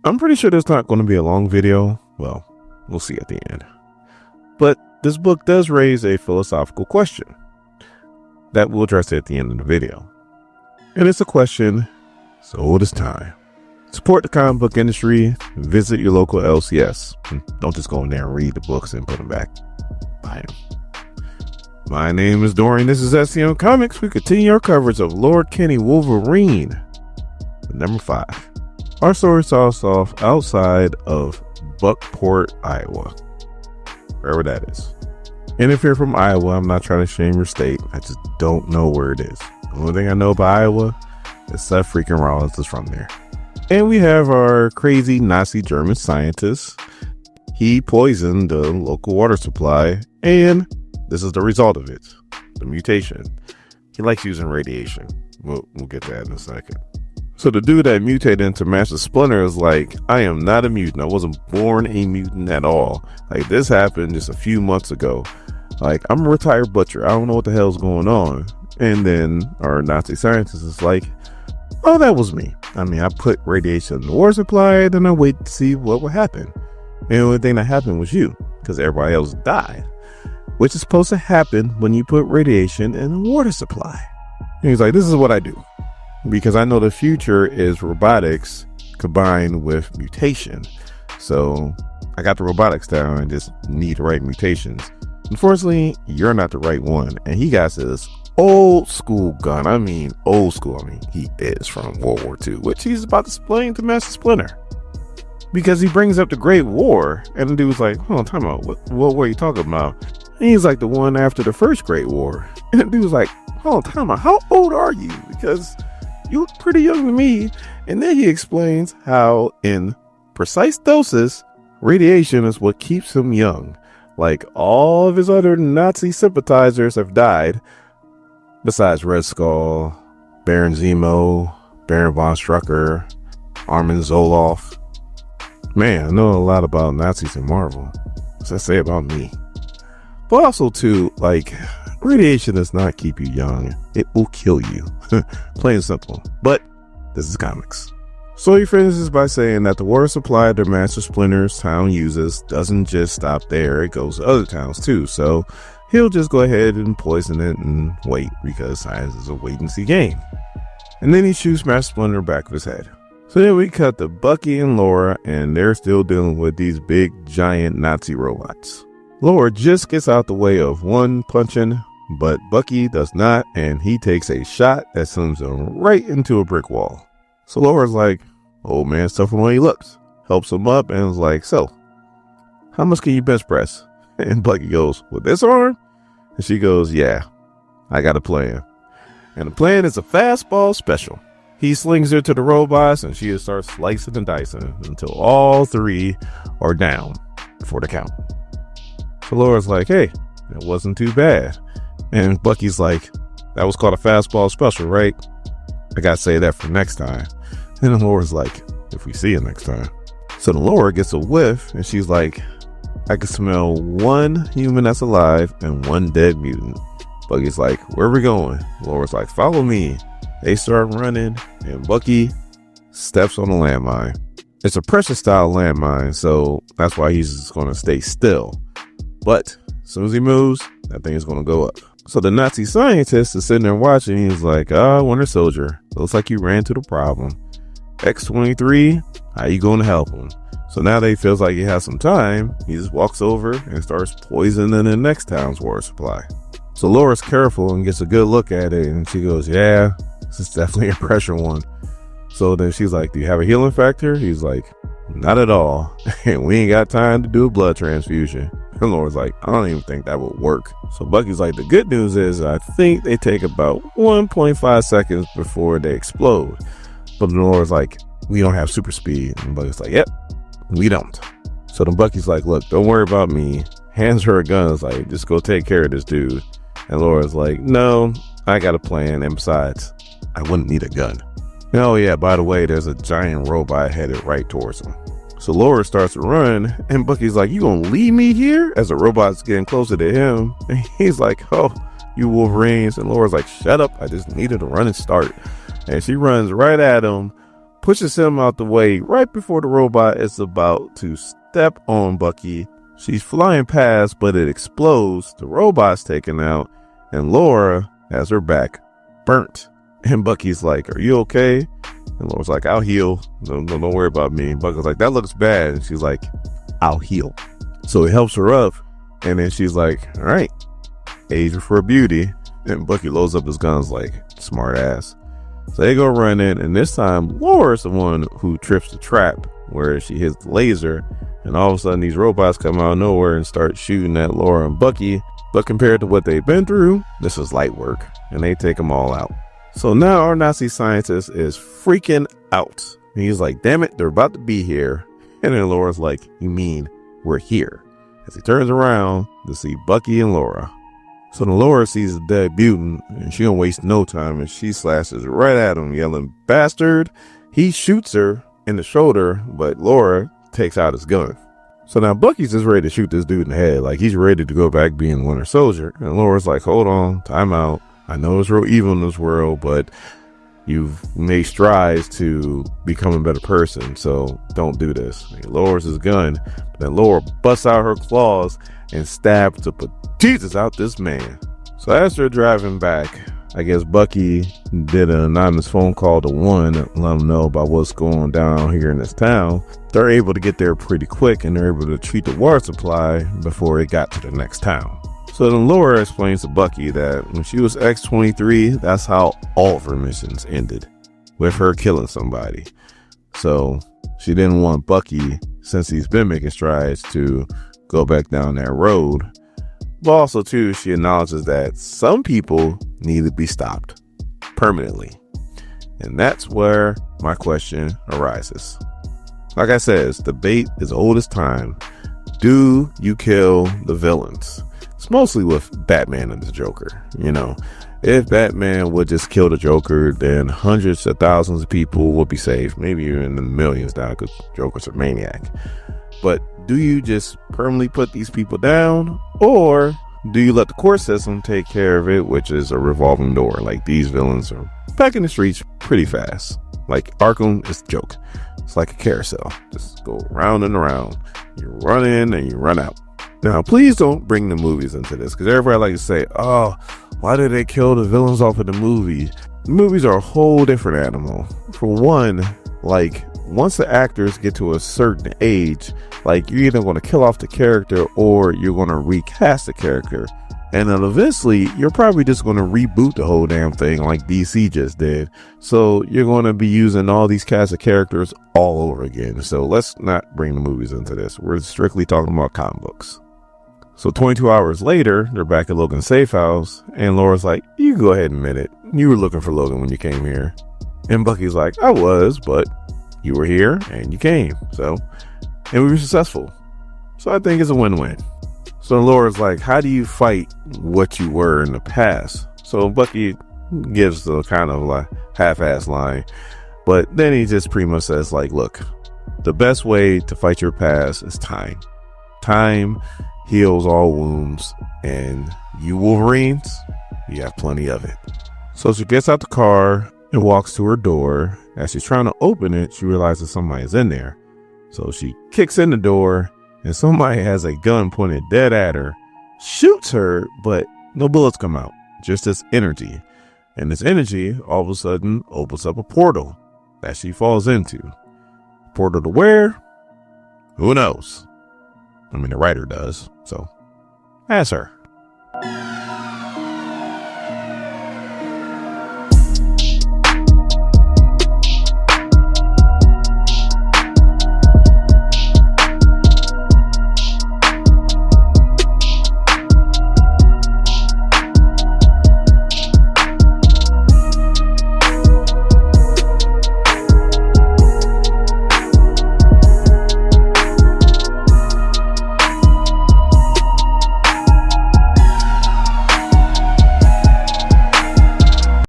I'm pretty sure there's not going to be a long video. Well, we'll see at the end. But this book does raise a philosophical question that we'll address at the end of the video. And it's a question so old as time. Support the comic book industry. Visit your local LCS. Don't just go in there and read the books and put them back. Buy them. My name is Dorian. This is SCM Comics. We continue our coverage of LAURA KINNEY Wolverine, number 5. Our story starts off outside of Buckport, Iowa, wherever that is. And if you're from Iowa, I'm not trying to shame your state. I just don't know where it is. The only thing I know about Iowa is Seth freaking Rollins is from there. And we have our crazy Nazi German scientist. He poisoned the local water supply, and this is the result of it, the mutation. He likes using radiation. We'll get to that in a second. So the dude that mutated into Master Splinter is like, I am not a mutant. I wasn't born a mutant at all. Like, this happened just a few months ago. Like, I'm a retired butcher. I don't know what the hell's going on. And then our Nazi scientist is like, oh, that was me. I mean, I put radiation in the water supply, then I wait to see what would happen. And the only thing that happened was you, because everybody else died, which is supposed to happen when you put radiation in the water supply. And he's like, this is what I do, because I know the future is robotics combined with mutation. So I got the robotics down and just need the right mutations. Unfortunately, you're not the right one. And he got this old school gun. I mean, old school. I mean, he is from World War II, which he's about to explain to Master Splinter. Because he brings up the Great War, and the dude's like, hold on, time out. What war are you talking about? And he's like, the one after the first Great War. And the dude's like, hold on, time out. How old are you? Because you look pretty young to me. And then he explains how in precise doses, radiation is what keeps him young. Like, all of his other Nazi sympathizers have died, besides Red Skull, Baron Zemo, Baron von Strucker, Armin Zoloff. Man, I know a lot about Nazis in Marvel. What's that say about me? But also, too, like, radiation does not keep you young. It will kill you. Plain and simple. But this is comics. So he finishes by saying that the water supply that Master Splinter's town uses doesn't just stop there. It goes to other towns, too. So he'll just go ahead and poison it and wait, because science is a wait-and-see game. And then he shoots Master Splinter in the back of his head. So then we cut to Bucky and Laura, and they're still dealing with these big, giant Nazi robots. Laura just gets out the way of one punching, but Bucky does not, and he takes a shot that sends him right into a brick wall. So Laura's like, old man suffering when he looks. Helps him up and is like, so, how much can you bench press? And Bucky goes, with this arm? And she goes, yeah, I got a plan. And the plan is a fastball special. He slings her to the robots, and she starts slicing and dicing until all 3 are down for the count. So Laura's like, hey, that wasn't too bad. And Bucky's like, that was called a fastball special, right? I gotta say that for next time. And then Laura's like, if we see it next time. So then Laura gets a whiff, and she's like, I can smell 1 human that's alive and 1 dead mutant. Bucky's like, where are we going? Laura's like, follow me. They start running, and Bucky steps on a landmine. It's a pressure style landmine, so that's why he's just going to stay still. But as soon as he moves, that thing is going to go up. So the Nazi scientist is sitting there watching. He's like, Winter Soldier, looks like you ran to the problem. X-23, how you going to help him? So now that he feels like he has some time, he just walks over and starts poisoning the next town's water supply. So Laura's careful and gets a good look at it, and she goes, yeah, this is definitely a pressure one. So then she's like, do you have a healing factor? He's like, not at all. And we ain't got time to do a blood transfusion. And Laura's like, I don't even think that would work. So Bucky's like, the good news is I think they take about 1.5 seconds before they explode. But Laura's like, we don't have super speed. And Bucky's like, yep, we don't. So then Bucky's like, look, don't worry about me. Hands her a gun. It's like, just go take care of this dude. And Laura's like, no, I got a plan. And besides, I wouldn't need a gun. And oh yeah, by the way, there's a giant robot headed right towards him. So Laura starts to run, and Bucky's like, you gonna leave me here? As the robot's getting closer to him. And he's like, oh, you Wolverines. And Laura's like, shut up, I just needed a running start. And she runs right at him, pushes him out the way right before the robot is about to step on Bucky. She's flying past, but it explodes. The robot's taken out, and Laura has her back burnt. And Bucky's like, "Are you okay?" And Laura's like, "I'll heal. No, don't worry about me." And Bucky's like, "That looks bad." And she's like, "I'll heal." So he helps her up, and then she's like, "All right, age for beauty." And Bucky loads up his guns like smart ass. So they go running, and this time Laura's the one who trips the trap where she hits the laser, and all of a sudden these robots come out of nowhere and start shooting at Laura and Bucky. But compared to what they've been through, this is light work, and they take them all out. So now our Nazi scientist is freaking out. And he's like, "Damn it, they're about to be here." And then Laura's like, "You mean we're here?" As he turns around to see Bucky and Laura. So then Laura sees a dead mutant, and she don't waste no time, and she slashes right at him, yelling, "Bastard!" He shoots her in the shoulder, but Laura takes out his gun. So now Bucky's just ready to shoot this dude in the head, like he's ready to go back being Winter Soldier. And Laura's like, "Hold on, time out. I know it's real evil in this world, but you've made strides to become a better person, so don't do this." He lowers his gun, then Laura busts out her claws and stabs the bejesus out this man. So as they're driving back, I guess Bucky did an anonymous phone call to one, let them know about what's going down here in this town. They're able to get there pretty quick, and they're able to treat the water supply before it got to the next town. So then Laura explains to Bucky that when she was X-23, that's how all of her missions ended, with her killing somebody. So she didn't want Bucky, since he's been making strides, to go back down that road. But also too, she acknowledges that some people need to be stopped permanently. And that's where my question arises. Like I said, this debate is old as time. Do you kill the villains? It's mostly with Batman and the Joker. You know, if Batman would just kill the Joker, then hundreds of thousands of people would be saved. Maybe even the millions now, because Joker's a maniac. But do you just permanently put these people down, or do you let the court system take care of it, which is a revolving door? Like, these villains are back in the streets pretty fast. Like Arkham is a joke. It's like a carousel. Just go round and around. You run in and you run out. Now, please don't bring the movies into this, because everybody likes to say, "Oh, why did they kill the villains off of the movie?" The movies are a whole different animal. For one, like, once the actors get to a certain age, like, you're either going to kill off the character or you're going to recast the character. And then eventually, you're probably just going to reboot the whole damn thing like DC just did. So you're going to be using all these cast of characters all over again. So let's not bring the movies into this. We're strictly talking about comic books. So 22 hours later, they're back at Logan's safe house, and Laura's like, "You can go ahead and admit it. You were looking for Logan when you came here." And Bucky's like, "I was, but you were here and you came. And we were successful. So I think it's a win-win." So Laura's like, "How do you fight what you were in the past?" So Bucky gives the kind of like half-ass line, but then he just pretty much says, like, "Look, the best way to fight your past is time. Time heals all wounds, and you Wolverines, you have plenty of it." So she gets out the car and walks to her door. As she's trying to open it, she realizes somebody's in there. So she kicks in the door, and somebody has a gun pointed dead at her, shoots her, but no bullets come out, just this energy. And this energy all of a sudden opens up a portal that she falls into. Portal to where? Who knows? I mean, the writer does, so ask her.